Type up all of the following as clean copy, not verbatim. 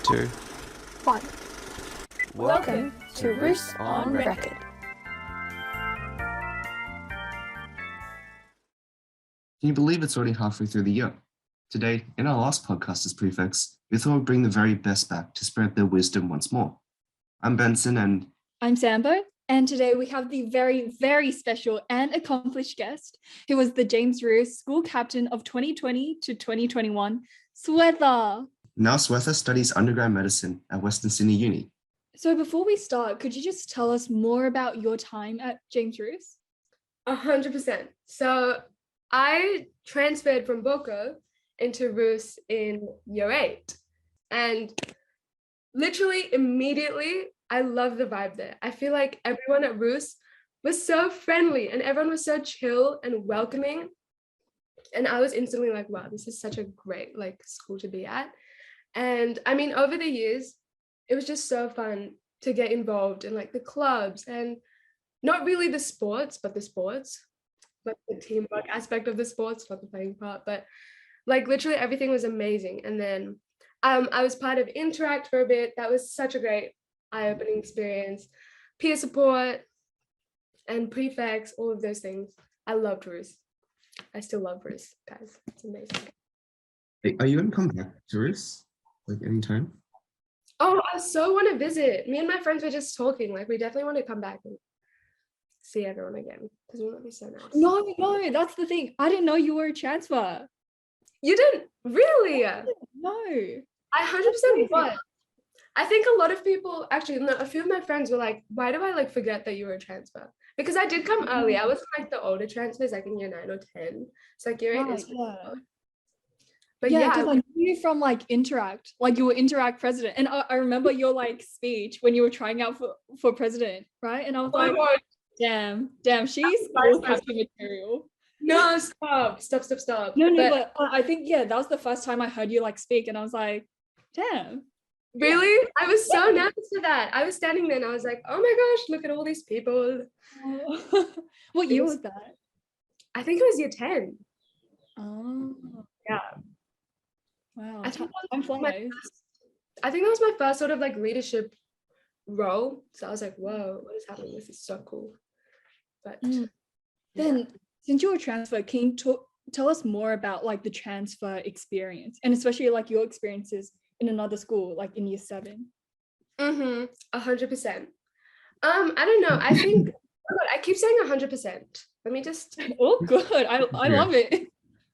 2, 1. Welcome to Ruse on Record. Can you believe it's already halfway through the year? Today, in our last podcast as Prefects, we thought we'd bring the very best back to spread their wisdom once more. I'm Benson and... I'm Sambo, and today we have the very, very special and accomplished guest, who was the James Ruse School Captain of 2020 to 2021, Swetha. Now Swetha studies undergrad medicine at Western Sydney Uni. So before we start, could you just tell us more about your time at James Ruse? 100%. So I transferred from Boko into Ruse in year 8. And literally immediately, I love the vibe there. I feel like everyone at Ruse was so friendly and everyone was so chill and welcoming. And I was instantly like, wow, this is such a great school to be at. And I mean, over the years, it was just so fun to get involved in the clubs and not really the sports, but the sports, like the teamwork aspect of the sports, not the playing part, but literally everything was amazing. And then I was part of Interact for a bit. That was such a great eye-opening experience. Peer support and prefects, all of those things. I loved Ruse. I still love Ruse, guys. It's amazing. Hey, are you going to come back to Ruse? Anytime? Oh, I so want to visit. Me and my friends were just talking. We definitely want to come back and see everyone again because it would be so nice. No, that's the thing. I didn't know you were a transfer. You didn't? Really? No. I 100% was. I think a lot of people, actually, no, a few of my friends were like, why do I forget that you were a transfer? Because I did come early. I wasn't the older transfers, in year 9 or 10. It's year 8 is. Yeah. But yeah, because I knew you from Interact, you were Interact president. And I remember your speech when you were trying out for president, right? And I was damn, she's school captain material. No, stop. No, but I think, that was the first time I heard you speak, and I was like, damn. Really? I was so nervous for that. I was standing there and I was like, oh my gosh, look at all these people. What year was that? I think it was year 10. Oh. Yeah. Wow. I think that was my first sort of leadership role. So I was like, whoa, what is happening? This is so cool. But then, since you were transferred, can you tell us more about the transfer experience, and especially your experiences in another school, in year 7? 100%. I don't know. I think I keep saying 100%. Let me just. Oh, good. I love it.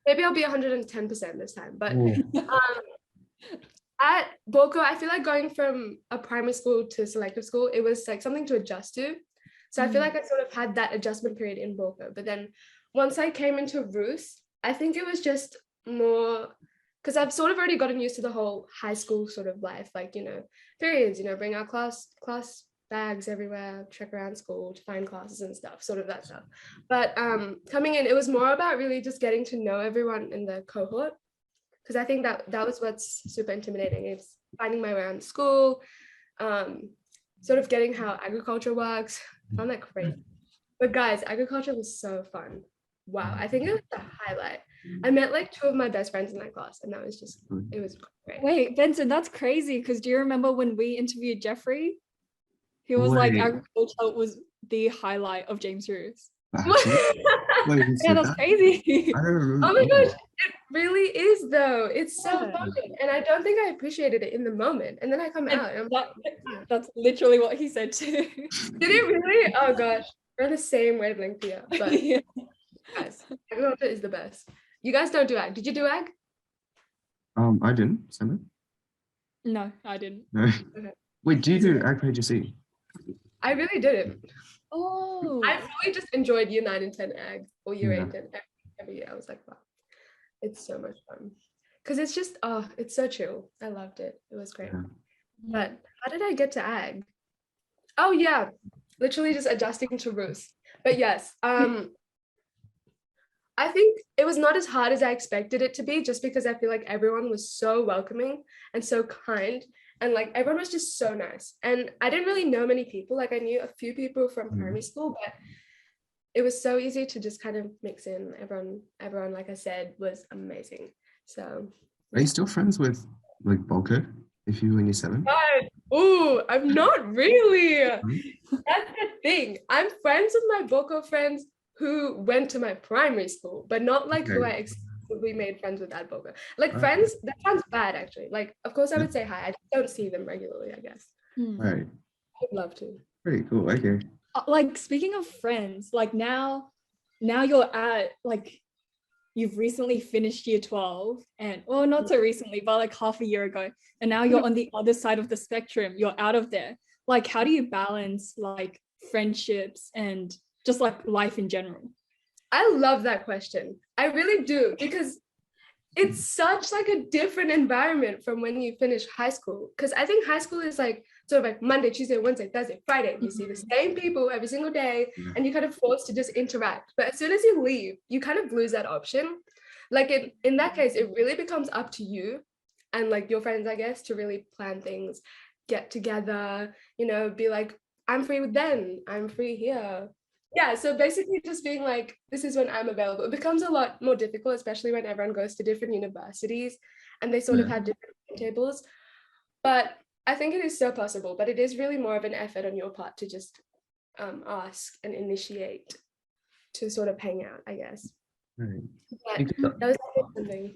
Maybe I'll be 110% this time. But at Boko, I feel going from a primary school to selective school, it was something to adjust to. So I feel I sort of had that adjustment period in Boko. But then once I came into Ruse, I think it was just more, because I've sort of already gotten used to the whole high school sort of life, periods, bring our class bags everywhere, trek around school to find classes and stuff, sort of that stuff. But coming in, it was more about really just getting to know everyone in the cohort, because I think that was what's super intimidating. It's finding my way around school, sort of getting how agriculture works. I found that crazy. But guys, agriculture was so fun. Wow, I think it was the highlight. I met 2 of my best friends in that class, and that was just, it was great. Wait, Benson, that's crazy, because do you remember when we interviewed Jeffrey? He was agriculture was the highlight of James Ruse. Yeah, that's crazy. I don't remember. Oh my gosh, it really is though. It's so fun, and I don't think I appreciated it in the moment. And then I come out, and that's literally what he said too. Did it really? Oh gosh, we're on the same wavelength here. But guys, agriculture is the best. You guys don't do ag. Did you do ag? I didn't. Simon? No, I didn't. No. Okay. Wait, do you do ag PGC? I really didn't. Oh. I really just enjoyed year 9 and 10 ag, or year 8 and every year. I was like, wow, it's so much fun. Because it's just, it's so chill. I loved it. It was great. Yeah. But how did I get to ag? Oh yeah, literally just adjusting to Ruse. But yes, I think it was not as hard as I expected it to be, just because I feel everyone was so welcoming and so kind. And everyone was just so nice. And I didn't really know many people. I knew a few people from primary school, but it was so easy to just kind of mix in. Everyone, like I said, was amazing. So are you still friends with Boko if you were in year 7? Oh, I'm not really. Hmm? That's the thing. I'm friends with my Boko friends who went to my primary school, but not like who I Okay. exclusively made friends with at Boko. Like Right. friends, that sounds bad actually. Like, of course I Yeah. would say hi. I just don't see them regularly, I guess. Right. I would love to. Pretty cool. Okay. Like speaking of friends, like now you're at like you've recently finished year 12 and well not so recently but like half a year ago, and now you're on the other side of the spectrum, you're out of there. Like how do you balance like friendships and just like life in general? I love that question. I really do, because it's such like a different environment from when you finish high school. Because I think high school is like sort of like Monday, Tuesday, Wednesday, Thursday, Friday. You see the same people every single day, Yeah. and you kind of forced to just interact. But as soon as you leave, you kind of lose that option. Like in that case, it really becomes up to you and like your friends, I guess, to really plan things, get together, be like, I'm free with them, I'm free here. Yeah, so basically just being like, this is when I'm available. It becomes a lot more difficult, especially when everyone goes to different universities and they sort of Yeah. have different tables. But I think it is so possible, but it is really more of an effort on your part to just ask and initiate to sort of hang out, I guess. Right. But Because- that was something.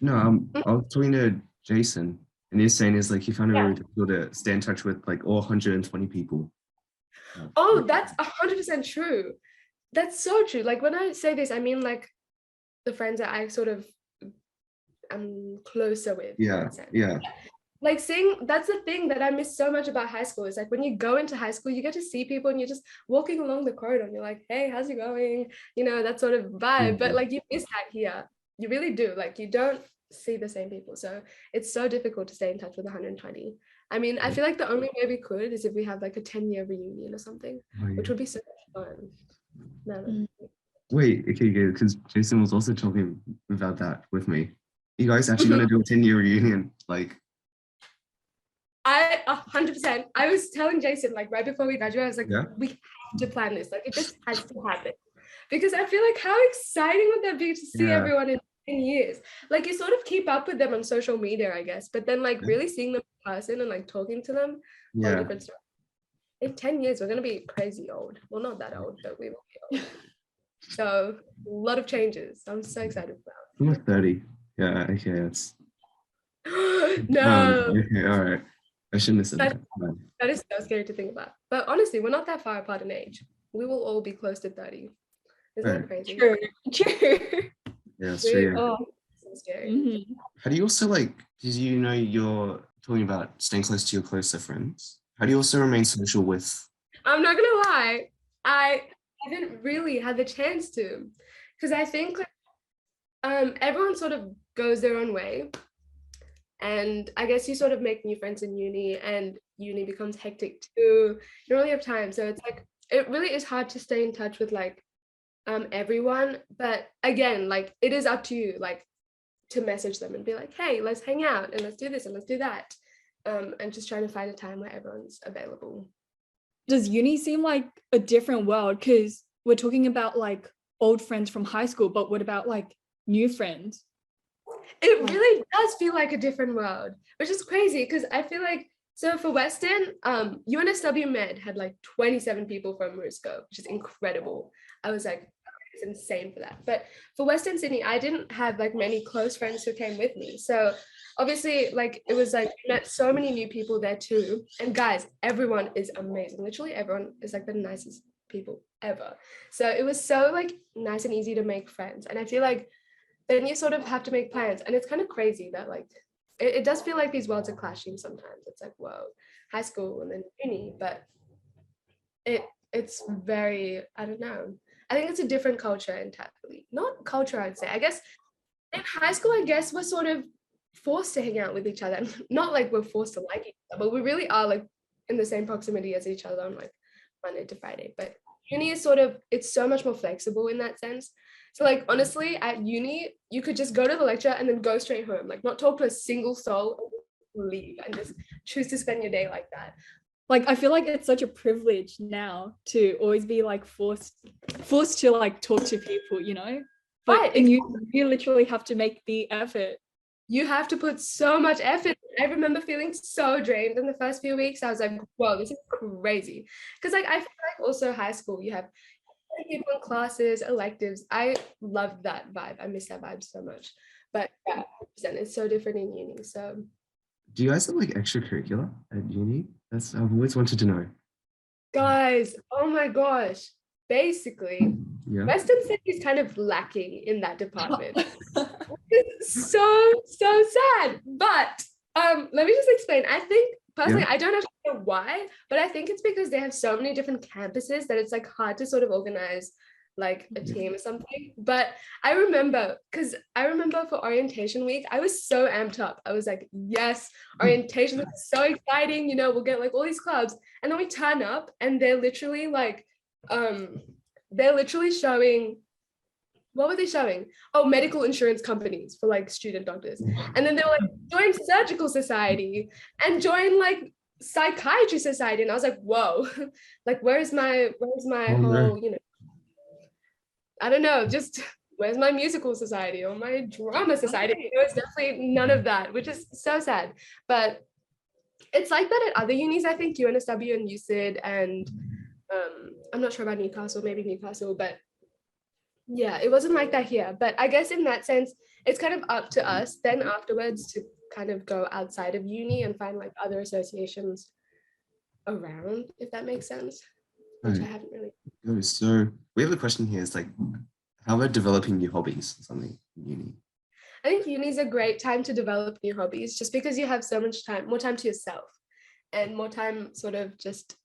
No, I was talking to Jason, and he's saying is like he found it really difficult to stay in touch with like all 120 people. Oh, that's 100% true. That's so true. Like when I say this, I mean like the friends that I sort of am closer with. in Yeah, that sense. yeah, Like that's the thing that I miss so much about high school, is like when you go into high school, you get to see people and you're just walking along the corridor and you're like, hey, how's it going? That sort of vibe. But like you miss that here. You really do. Like you don't see the same people. So it's so difficult to stay in touch with 120. I mean, I feel like the only way we could is if we have like a 10-year reunion or something, which would be so much fun. No. Wait, okay, good, because Jason was also talking about that with me. You guys actually gonna do a 10-year reunion? Like, I 100%. I was telling Jason like right before we graduated, I was like, yeah, we have to plan this. Like it just has to happen, because I feel like how exciting would that be to see Yeah. everyone in 10 years? Like you sort of keep up with them on social media, I guess, but then like Yeah. really seeing them in person and like talking to them, whole yeah, different story. In 10 years, we're gonna be crazy old. Well, not that old, but we will be old. So a lot of changes. I'm so excited I'm like 30. Yeah, okay, that's no. okay, all right. I shouldn't have said that. No. That is so scary to think about. But honestly, we're not that far apart in age. We will all be close to 30. Isn't that crazy? True. Yeah, that's true. Yeah. Oh, so scary. Mhm. How do you also like, because you're talking about staying close to your closer friends. How do you also remain social with? I'm not gonna lie, I haven't really had the chance to, because I think everyone sort of goes their own way. And I guess you sort of make new friends in uni, and uni becomes hectic too. You don't really have time. So it's like, it really is hard to stay in touch with like everyone. But again, like it is up to you, like to message them and be like, hey, let's hang out and let's do this and let's do that. And just trying to find a time where everyone's available. Does uni seem like a different world? Because we're talking about like old friends from high school, but what about like new friends? It really does feel like a different world, which is crazy because I feel like, so for Western, UNSW Med had like 27 people from Ruse go, which is incredible. I was like, it's insane for that. But for Western Sydney, I didn't have like many close friends who came with me. So obviously, like it was like met so many new people there too. And guys, everyone is amazing. Literally everyone is like the nicest people ever. So it was so like nice and easy to make friends. And I feel like then you sort of have to make plans. And it's kind of crazy that like, it does feel like these worlds are clashing sometimes. It's like, whoa, high school and then uni, but it's very, I don't know. I think it's a different culture entirely. Not culture, I'd say. I guess in high school, I guess we're sort of forced to hang out with each other. Not like we're forced to like each other, but we really are like in the same proximity as each other on like Monday to Friday. But uni is sort of, it's so much more flexible in that sense. So like honestly, at uni, you could just go to the lecture and then go straight home, like not talk to a single soul, leave and just choose to spend your day like that. Like I feel like it's such a privilege now to always be like forced to like talk to people, you know? But Right, and you literally have to make the effort. you have to put so much effort. I remember feeling so drained in the first few weeks. I was like, whoa, this is crazy. Because like I feel like also high school, you have people in classes, electives. I loved that vibe. I miss that vibe so much. But yeah, 100%, it's so different in uni. So Do you guys have like extracurricular at uni? I've always wanted to know. guys, oh my gosh. Basically, Yeah. Western City is kind of lacking in that department. It's so sad. But let me just explain. I think personally, I don't actually know why, but I think it's because they have so many different campuses that it's like hard to sort of organize like a team or something. But I remember for orientation week, I was so amped up. I was like, yes, orientation is so exciting, you know, we'll get like all these clubs. And then we turn up and they're literally showing, what were they showing? Oh, medical insurance companies for like student doctors. And then they were like, join surgical society and join like psychiatry society. And I was like, whoa, like where's my whole, you know, I don't know, just where's my musical society or my drama society? There was definitely none of that, which is so sad. But it's like that at other unis, I think UNSW and UCID, and I'm not sure about Newcastle, maybe Newcastle, but yeah, it wasn't like that here. But I guess in that sense, it's kind of up to us then afterwards to kind of go outside of uni and find like other associations around, if that makes sense, which I haven't really. So we have a question here. It's like, how about developing new hobbies or something in uni? I think uni is a great time to develop new hobbies just because you have so much time, more time to yourself and more time sort of just,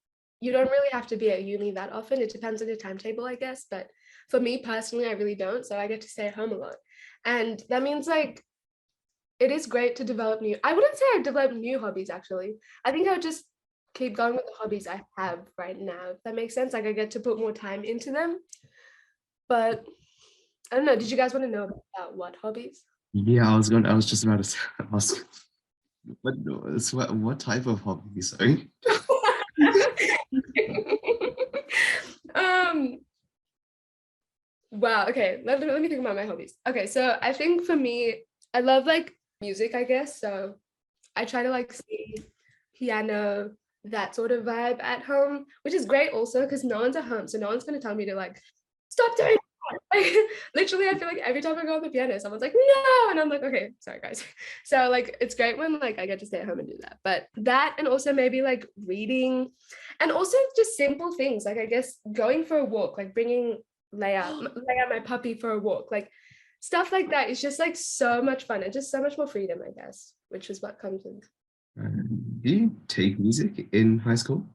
you don't really have to be at uni that often. It depends on your timetable, I guess. But for me personally, I really don't. So I get to stay at home a lot. And that means like, it is great to develop I wouldn't say I've developed new hobbies actually. I think I would just keep going with the hobbies I have right now, if that makes sense. Like I get to put more time into them. But I don't know, did you guys want to know about what hobbies? Yeah, I was just about to ask, what type of hobbies? Sorry. Wow, okay, let me think about my hobbies. Okay, so I think for me, I love like music, I guess. So I try to like sing, piano, that sort of vibe at home, which is great also because no one's at home. So no one's going to tell me to like, stop doing that. Like, literally, I feel like every time I go on the piano, someone's like, no. And I'm like, okay, sorry guys. So like, it's great when like I get to stay at home and do that. But that, and also maybe like reading, and also just simple things. Like I guess going for a walk, like bringing Leia, my puppy, for a walk, like stuff like that is just like so much fun and just so much more freedom, I guess, which is what comes with. Did you take music in high school?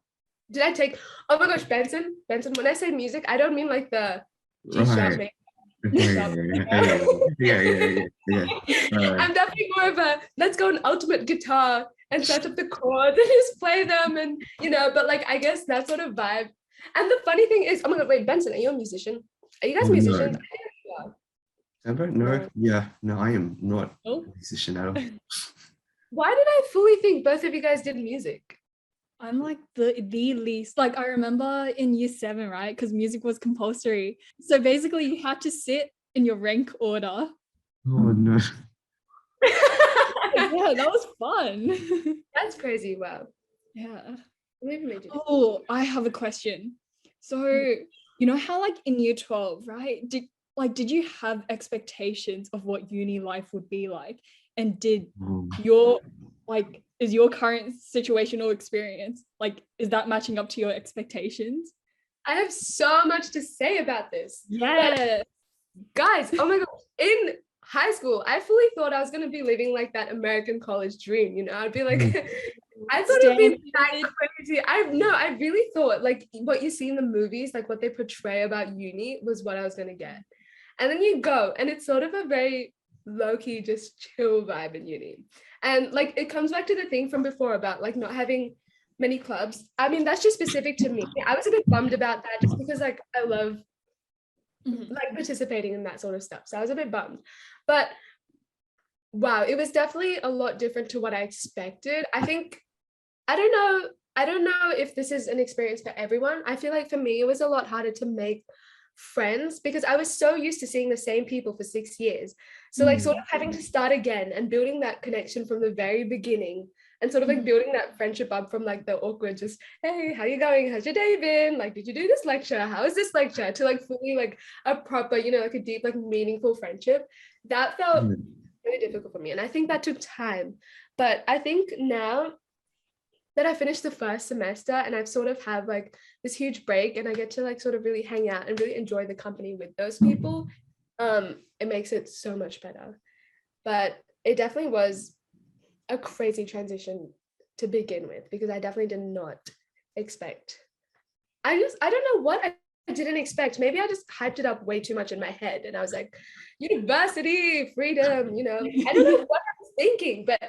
Did I take? Oh my gosh, Benson. When I say music, I don't mean like the Right. Yeah. I'm definitely more of a let's go an ultimate guitar and set up the chords and just play them, and you know, but like I guess that sort of vibe. And the funny thing is, oh my god, wait, Benson, are you a musician? Are you guys musicians? No. Yeah, no, I am not a musician at all. Why did I fully think both of you guys did music? I'm like the least. Like I remember in year 7, right? Because music was compulsory. So basically you had to sit in your rank order. Oh no. Yeah, that was fun. That's crazy. Wow. Yeah. Maybe. Oh, I have a question. So you know how like in year 12, right? Did you have expectations of what uni life would be like? And did is your current situation or experience, like, is that matching up to your expectations? I have so much to say about this. Yeah. Guys, oh my god, in high school, I fully thought I was going to be living like that American college dream, you know? I'd be like, I thought it would be that crazy. I really thought like what you see in the movies, like what they portray about uni was what I was going to get. And then you go, and it's sort of a very low-key, just chill vibe in uni. And like it comes back to the thing from before about like not having many clubs. I mean, that's just specific to me. I was a bit bummed about that just because like I love like participating in that sort of stuff. So I was a bit bummed. But wow, it was definitely a lot different to what I expected. I think, I don't know if this is an experience for everyone. I feel like for me, it was a lot harder to make friends because I was so used to seeing the same people for 6 years So like sort of having to start again and building that connection from the very beginning, and sort of like building that friendship up from like the awkward, just, hey, how you going? How's your day been? Like, did you do this lecture? How is this lecture? To like fully like a proper, you know, like a deep, like meaningful friendship. That felt really difficult for me. And I think that took time. But I think now that I finished the first semester and I've sort of have like this huge break and I get to like sort of really hang out and really enjoy the company with those people, it makes it so much better. But it definitely was a crazy transition to begin with, because I definitely did not expect. I don't know what I didn't expect. Maybe I just hyped it up way too much in my head and I was like, university, freedom, you know. I don't know what I was thinking, but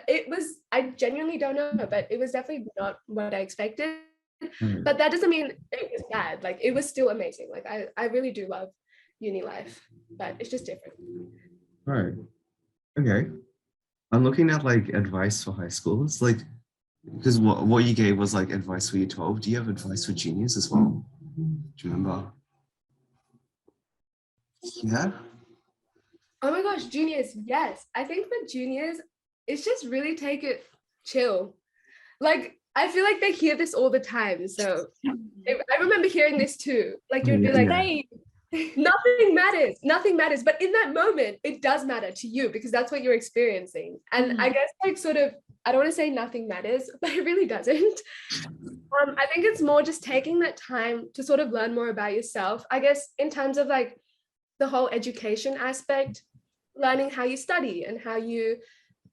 I genuinely don't know, but it was definitely not what I expected. But that doesn't mean it was bad. Like, it was still amazing. Like, I really do love uni life, but it's just different. Right. Okay. I'm looking at like advice for high schools, like, because what you gave was like advice for year 12. Do you have advice for juniors as well? Do you remember? Yeah. Oh my gosh, juniors, yes. I think for juniors, it's just really take it chill. Like, I feel like they hear this all the time. So I remember hearing this too. Like, you'd be like, Hey, nothing matters. But in that moment, it does matter to you because that's what you're experiencing. And I guess like sort of, I don't want to say nothing matters, but it really doesn't. I think it's more just taking that time to sort of learn more about yourself. I guess in terms of like the whole education aspect, learning how you study and how you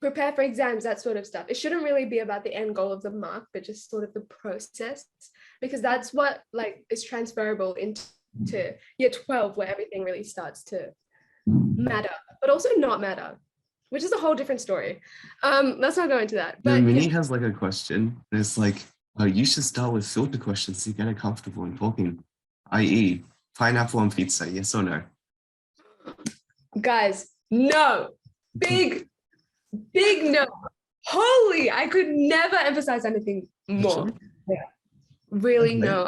prepare for exams, that sort of stuff. It shouldn't really be about the end goal of the mark, but just sort of the process, because that's what like is transferable into year 12, where everything really starts to matter, but also not matter, which is a whole different story. Let's not go into that. But Minnie has like a question. And it's like, oh, you should start with filter questions to get it comfortable in talking, i.e. pineapple on pizza, yes or no? Guys, no. Big no. Holy, I could never emphasize anything more. Yeah. Really, no.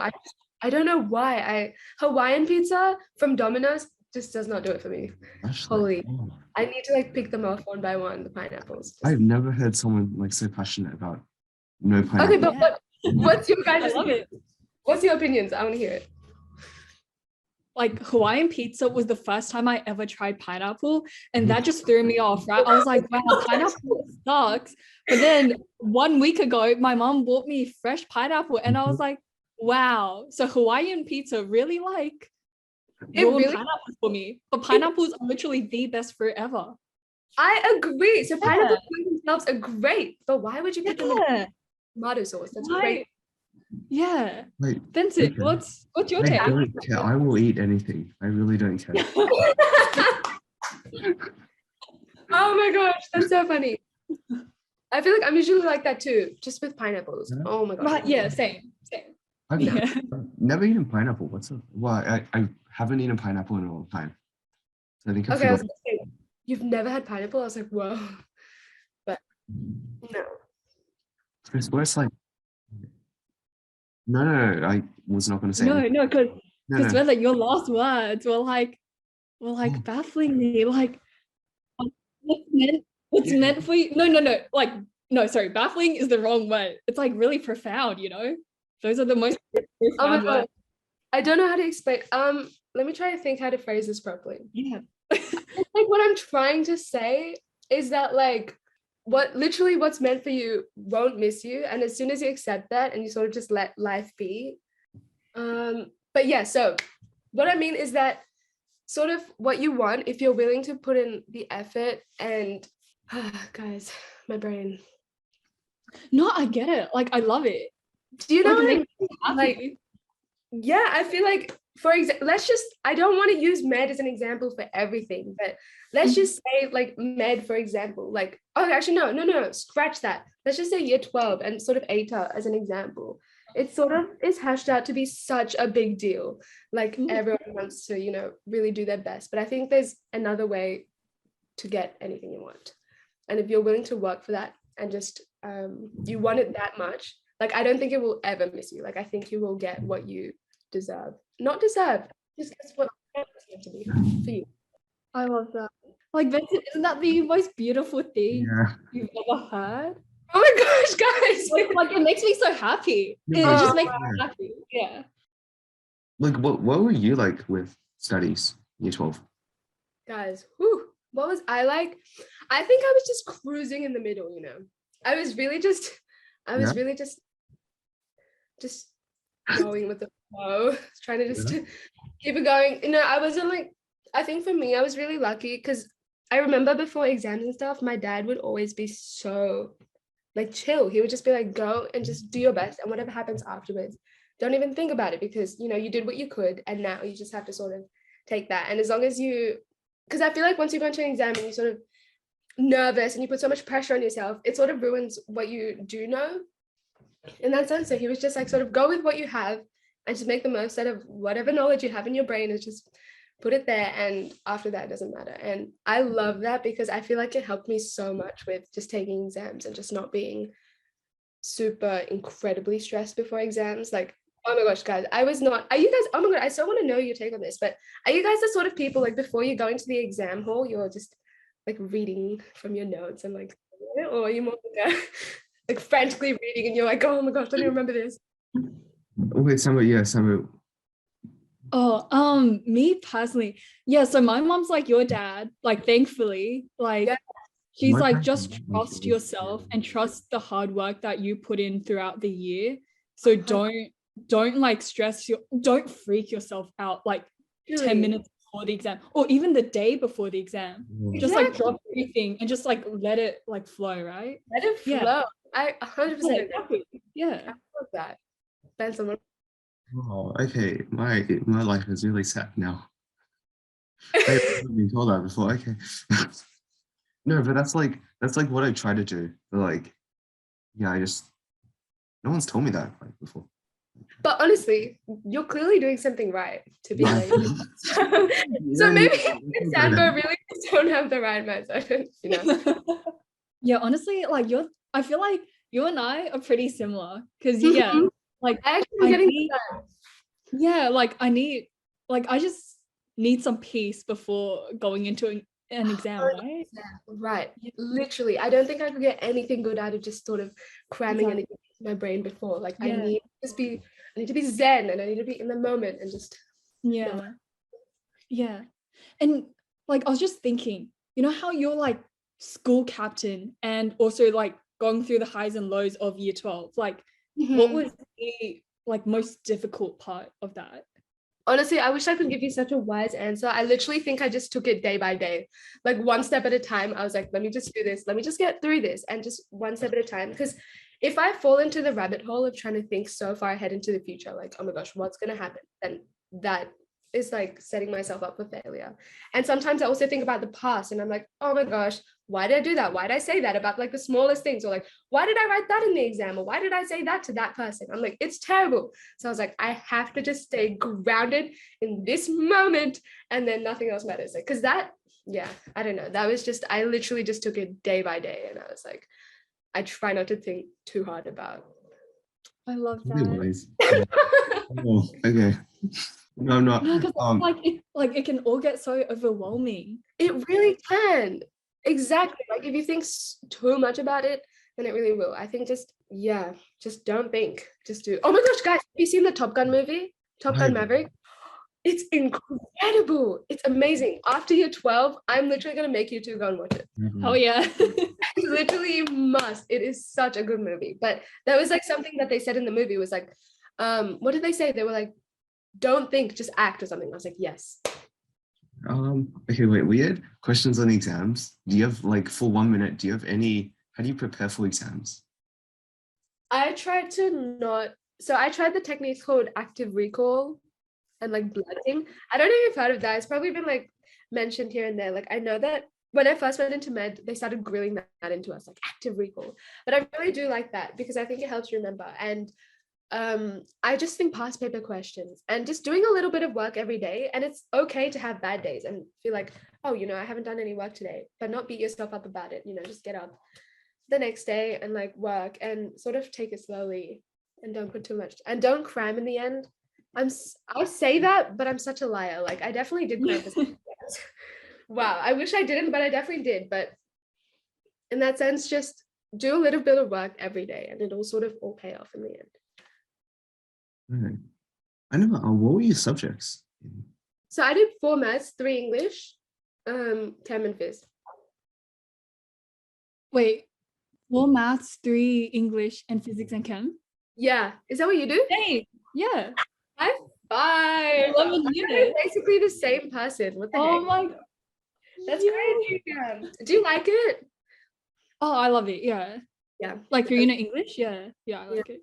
I don't know why. Hawaiian pizza from Domino's just does not do it for me. Holy. I need to like pick them off one by one, the pineapples. I've never heard someone like so passionate about no pineapple. Okay, but what's your guys' opinion? What's your opinions? I want to hear it. like Hawaiian pizza was the first time I ever tried pineapple, and that just threw me off, right? I was like, wow, pineapple sucks. But then 1 week ago, my mom bought me fresh pineapple, and I was like, wow. So Hawaiian pizza really like ruined pineapples for me. But pineapples are literally the best fruit ever. I agree. So pineapples themselves are great, but why would you put them in tomato sauce? That's great. Yeah. Like, Vincent, what's your take? I don't care. I will eat anything. I really don't care. Oh my gosh, that's so funny. I feel like I'm usually like that too, just with pineapples. Yeah. Oh my gosh. Right, yeah, same. I've never eaten pineapple. I haven't eaten pineapple in a long time. So I think I was gonna say, you've never had pineapple? I was like, whoa. But no. Chris, where's like No, I was not going to say No, because Swetha, your last words were like baffling me. Like, what's meant for you? No. Like, no, sorry, baffling is the wrong word. It's like really profound, you know? Those are the most profound words. I don't know how to explain. Let me try to think how to phrase this properly. Yeah. Like what I'm trying to say is that like what's meant for you won't miss you, and as soon as you accept that and you sort of just let life be, but yeah, so what I mean is that sort of what you want, if you're willing to put in the effort and guys, my brain. No, I get it. Like, I love it. Do you know what I mean? Like, yeah, I feel like, for example, I don't want to use med as an example for everything, but let's just say like med, for example, like, oh, actually, no, scratch that. Let's just say year 12 and sort of ATA as an example. It sort of is hashed out to be such a big deal. Like everyone wants to, you know, really do their best. But I think there's another way to get anything you want. And if you're willing to work for that and just you want it that much, like, I don't think it will ever miss you. Like, I think you will get what you deserve. Not deserve, just guess what it's meant to be for you. I love that. Like, Vincent, isn't that the most beautiful thing Yeah. you've ever heard? Oh my gosh, guys. Like, it makes me so happy. It Yeah, just makes me yeah. happy. Yeah. Like, what were you like with studies, year 12? Guys, whew, what was I like? I think I was just cruising in the middle, you know. I was really just just going with the flow, trying to just keep it going. You know, I wasn't like, I think for me, I was really lucky because I remember before exams and stuff, my dad would always be so like chill. He would just be like, go and just do your best, and whatever happens afterwards, don't even think about it, because you know you did what you could, and now you just have to sort of take that. And as long as you, because I feel like once you go into an exam and you sort of nervous and you put so much pressure on yourself, it sort of ruins what you do know in that sense. So he was just like, sort of go with what you have and just make the most out of whatever knowledge you have in your brain, is just put it there, and after that it doesn't matter. And I love that because I feel like it helped me so much with just taking exams and just not being super incredibly stressed before exams. Like, oh my gosh, guys, I was not, are you guys, oh my god, I so want to know your take on this, but are you guys the sort of people like before you go into the exam hall, you're just like reading from your notes and like, or are you more like, like frantically reading and you're like, oh my gosh, I don't even remember this? Wait, Samuel. Oh, me personally, yeah. So my mom's like your dad. Like, thankfully, like Yeah. she's My like, parents just are like trust really yourself scared. and trust the hard work that you put in throughout the year. So don't like don't freak yourself out like 10 Really? minutes before the exam, or even the day before the exam. Just like Exactly. drop everything and just like let it like flow, right? Let it Yeah. flow. I 100% Yeah, agree. exactly. Yeah. I love that. Ben, someone. Oh, okay. My life is really sad now. I've never been told that before. Okay. No, but that's like what I try to do. But like, yeah, no one's told me that like before. But honestly, you're clearly doing something right to be like. So Yeah, maybe yeah, Sandra really just don't have the right mindset, you know. Yeah, honestly, like I feel like you and I are pretty similar because yeah, like I actually am I getting need, yeah, like I just need some peace before going into an exam, right? right. Literally, I don't think I could get anything good out of just sort of cramming Exactly. anything into my brain before. Like Yeah. I need to be zen, and I need to be in the moment and just Yeah. Yeah. And like I was just thinking, you know how you're like school captain and also like going through the highs and lows of year 12, like what was the like most difficult part of that? Honestly, I wish I could give you such a wise answer. I literally think I just took it day by day, like one step at a time. I was like, let me just do this. Let me just get through this, and just one step at a time. Because if I fall into the rabbit hole of trying to think so far ahead into the future, like, oh my gosh, what's going to happen? Then that is like setting myself up for failure. And sometimes I also think about the past and I'm like, oh my gosh, why did I do that? Why did I say that about like the smallest things? Or like, why did I write that in the exam? Or why did I say that to that person? I'm like, it's terrible. So I was like, I have to just stay grounded in this moment, and then nothing else matters. Like, because that, yeah, I don't know. That was just, I literally just took it day by day. And I was like, I try not to think too hard about. I love that. Anyways. Oh, okay. No, I'm not. No, because like it can all get so overwhelming. It really can. Exactly. Like if you think too much about it, then it really will. I think just don't think. Just do. Oh my gosh, guys, have you seen the Top Gun movie? Top Gun Maverick? It's incredible. It's amazing. After year 12, I'm literally gonna make you two go and watch it. Oh yeah. Literally, you must. It is such a good movie. But that was like something that they said in the movie was like, what did they say? They were like, don't think, just act or something. I was like, yes. Okay, wait, we had questions on exams. Do you have like for 1 minute, do you have any, how do you prepare for exams? I tried the techniques called active recall and like blunting. I don't know if you've heard of that. It's probably been like mentioned here and there. Like I know that when I first went into med, they started grilling that into us, like active recall. But I really do like that because I think it helps you remember. And I just think past paper questions and just doing a little bit of work every day. And it's okay to have bad days and feel like, oh, I haven't done any work today, but not beat yourself up about it. Just get up the next day and like work and sort of take it slowly and don't put too much and don't cram in the end. I'll say that, but I'm such a liar. Like I definitely did cram for some exams, Wow, I wish I didn't, but I definitely did. But in that sense, just do a little bit of work every day and it'll sort of all pay off in the end. Okay. I know. What were your subjects? So I did 4 maths, 3 English, chem and phys. Wait, 4 maths, 3 English, and physics and chem? Yeah, is that what you do? Hey, yeah. High five. 11 We're units. basically the same person. What the Oh heck? my, That's yeah. crazy. Do you like it? Oh, I love it. Yeah. Yeah. Like 3 unit English? Yeah. Yeah, I like it.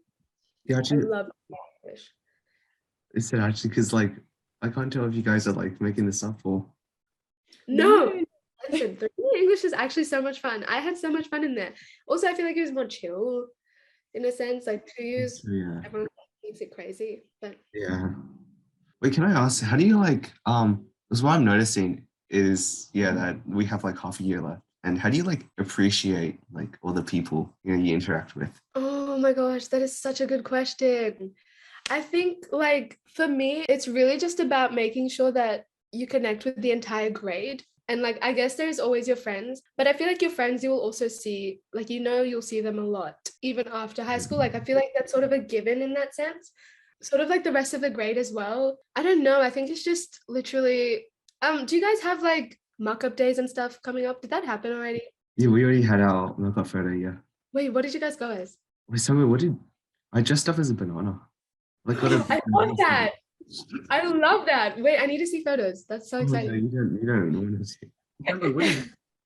Yeah, I actually, love English. is it actually because like I can't tell if you guys are like making this up or No. Listen, the English is actually so much fun. I had so much fun in there. Also, I feel like it was more chill in a sense. Like 2 years, yeah. everyone thinks it crazy. But Yeah. Wait, can I ask, how do you like, because what I'm noticing is, yeah, that we have like half a year left. And how do you like appreciate like all the people, you know, you interact with? oh my gosh, that is such a good question. I think like for me, it's really just about making sure that you connect with the entire grade. And like, I guess there's always your friends, but I feel like your friends you will also see, like, you know, you'll see them a lot, even after high school. Like, I feel like that's sort of a given in that sense. Sort of like the rest of the grade as well. I don't know. I think it's just literally, do you guys have like mock-up days and stuff coming up? Did that happen already? Yeah, we already had our makeup photo, yeah. Wait, what did you guys go as? Wait, so what did, I dressed up as a banana. Like what a I love that. I love that. Wait, I need to see photos. That's so Oh, no, exciting. you don't want to see.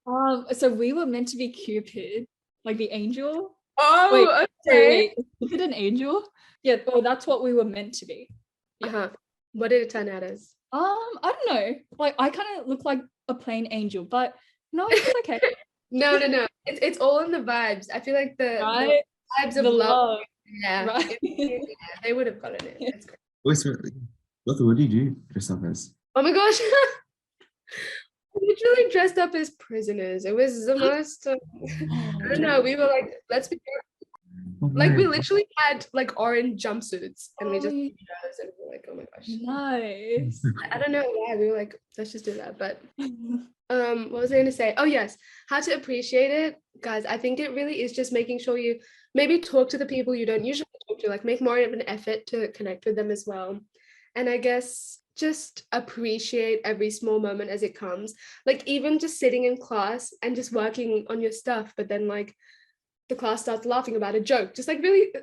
What is So we were meant to be Cupid, like the angel. Oh, Sorry, okay. wait, is Cupid an angel? Yeah, well, that's what we were meant to be. Uh-huh. What did it turn out as? I don't know. Like I kind of look like a plain angel, but no, it's okay. No. It's all in the vibes. I feel like the Right? vibes of The love. love. Yeah. Right. Yeah, they would have gotten it. That's great. Wait, so, what do you do dress up as? Oh my gosh. I literally dressed up as prisoners. It was the most I don't know. We were like, let's be like we literally had like orange jumpsuits and we just did those and we were like, oh my gosh. Nice. I don't know why we were like, let's just do that. But what was I going to say? Oh yes, how to appreciate it, guys. I think it really is just making sure you maybe talk to the people you don't usually talk to, like make more of an effort to connect with them as well. And I guess just appreciate every small moment as it comes. Like even just sitting in class and just working on your stuff, but then like the class starts laughing about a joke, just like really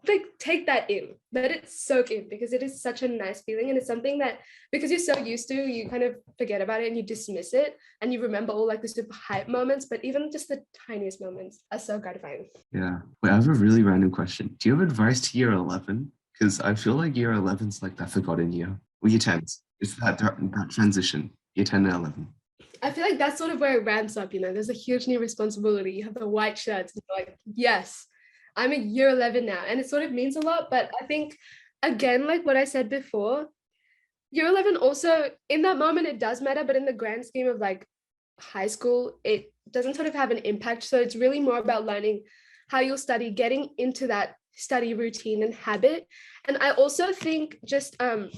like take that in, let it soak in, because it is such a nice feeling and it's something that because you're so used to, you kind of forget about it and you dismiss it and you remember all like the super hype moments, but even just the tiniest moments are so gratifying. Yeah. Wait, I have a really random question. Do you have advice to year 11? Because I feel like year 11's like that forgotten year. Well, year 10s. It's that transition, year 10 and 11. I feel like that's sort of where it ramps up, you know, there's a huge new responsibility. You have the white shirts, and you're like, yes, I'm a year 11 now. And it sort of means a lot. But I think, again, like what I said before, year 11 also, in that moment, it does matter. But in the grand scheme of like high school, it doesn't sort of have an impact. So it's really more about learning how you'll study, getting into that study routine and habit. And I also think just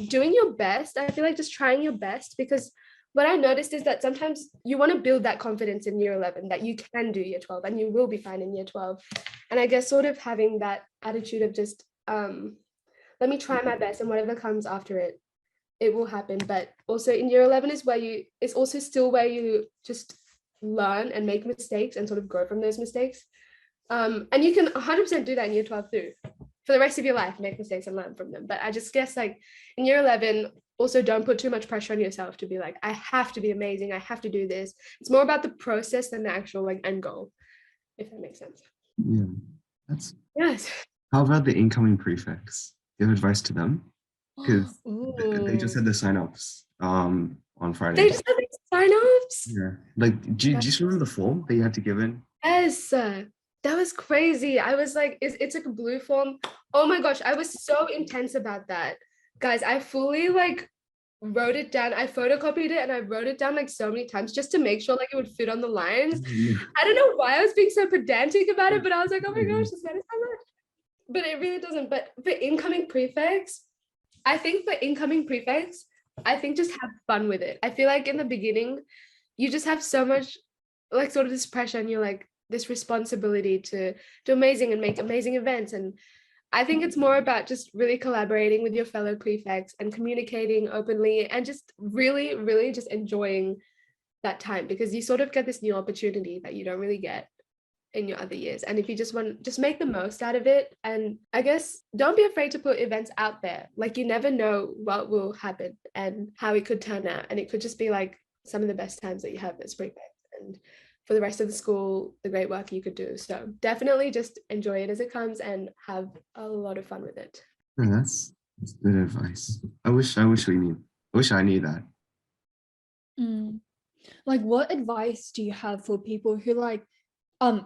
doing your best. I feel like just trying your best, because what I noticed is that sometimes you want to build that confidence in year 11 that you can do year 12 and you will be fine in year 12. And I guess sort of having that attitude of just, let me try my best and whatever comes after it, it will happen. But also in year 11 is where it's also still where you just learn and make mistakes and sort of grow from those mistakes. And you can 100% do that in year 12 too. For the rest of your life, make mistakes and learn from them. But I just guess like in year 11, also don't put too much pressure on yourself to be like, I have to be amazing. I have to do this. It's more about the process than the actual like end goal, if that makes sense. Yeah. That's. Yes. How about the incoming prefects? Do you have advice to them? Because they just had the sign-ups on Friday. They just had the sign-ups? Yeah. Like, do you just remember the form that you had to give in? Yes. That was crazy. I was like, it's like a blue form. Oh my gosh, I was so intense about that. Guys, I fully like wrote it down. I photocopied it and I wrote it down like so many times just to make sure like it would fit on the lines. I don't know why I was being so pedantic about it, but I was like, oh my gosh, this matters so much. But it really doesn't. But for incoming prefects, I think just have fun with it. I feel like in the beginning, you just have so much like sort of this pressure, and you're like this responsibility to do amazing and make amazing events. And I think it's more about just really collaborating with your fellow prefects and communicating openly, and just really, really just enjoying that time, because you sort of get this new opportunity that you don't really get in your other years. And if you just make the most out of it. And I guess don't be afraid to put events out there. Like, you never know what will happen and how it could turn out. And it could just be like some of the best times that you have as prefect, and for the rest of the school, the great work you could do. So definitely just enjoy it as it comes and have a lot of fun with it. Yeah, that's good advice. I wish I knew that. Like, what advice do you have for people who like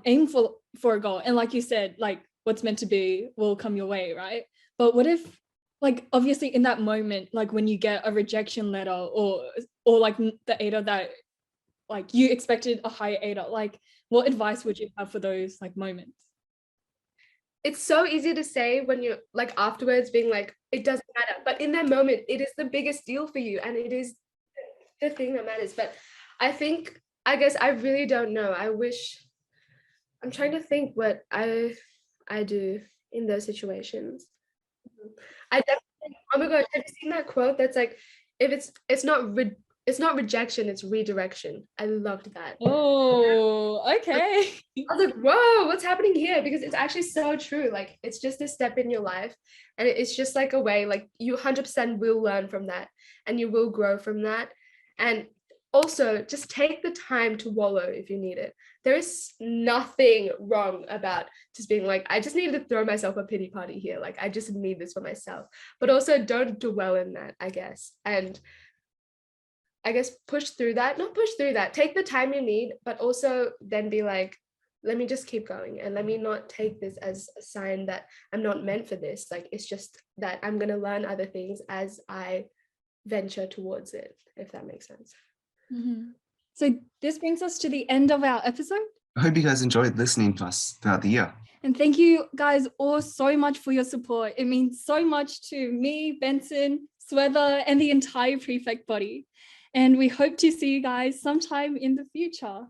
aim for a goal, and like you said, like what's meant to be will come your way, right? But what if, like, obviously in that moment, like when you get a rejection letter or like the ADA that like you expected a higher ADA, like what advice would you have for those like moments? It's so easy to say when you're like afterwards being like, it doesn't matter, but in that moment it is the biggest deal for you, and it is the thing that matters. But I guess I really don't know. I'm trying to think what I do in those situations. I definitely, oh my gosh, have you seen that quote that's like, if it's not rejection, it's redirection. I loved that. Oh, okay. I was like, whoa, what's happening here? Because it's actually so true. Like, it's just a step in your life, and it's just like a way, like you 100% will learn from that, and you will grow from that. And also just take the time to wallow if you need it. There is nothing wrong about just being like, I just need to throw myself a pity party here. Like, I just need this for myself. But also don't dwell in that, I guess. And I guess not push through that. Take the time you need, but also then be like, let me just keep going, and let me not take this as a sign that I'm not meant for this. Like, it's just that I'm going to learn other things as I venture towards it, if that makes sense. So this brings us to the end of our episode. I hope you guys enjoyed listening to us throughout the year. And thank you guys all so much for your support. It means so much to me, Benson, Swetha, and the entire prefect body. And we hope to see you guys sometime in the future.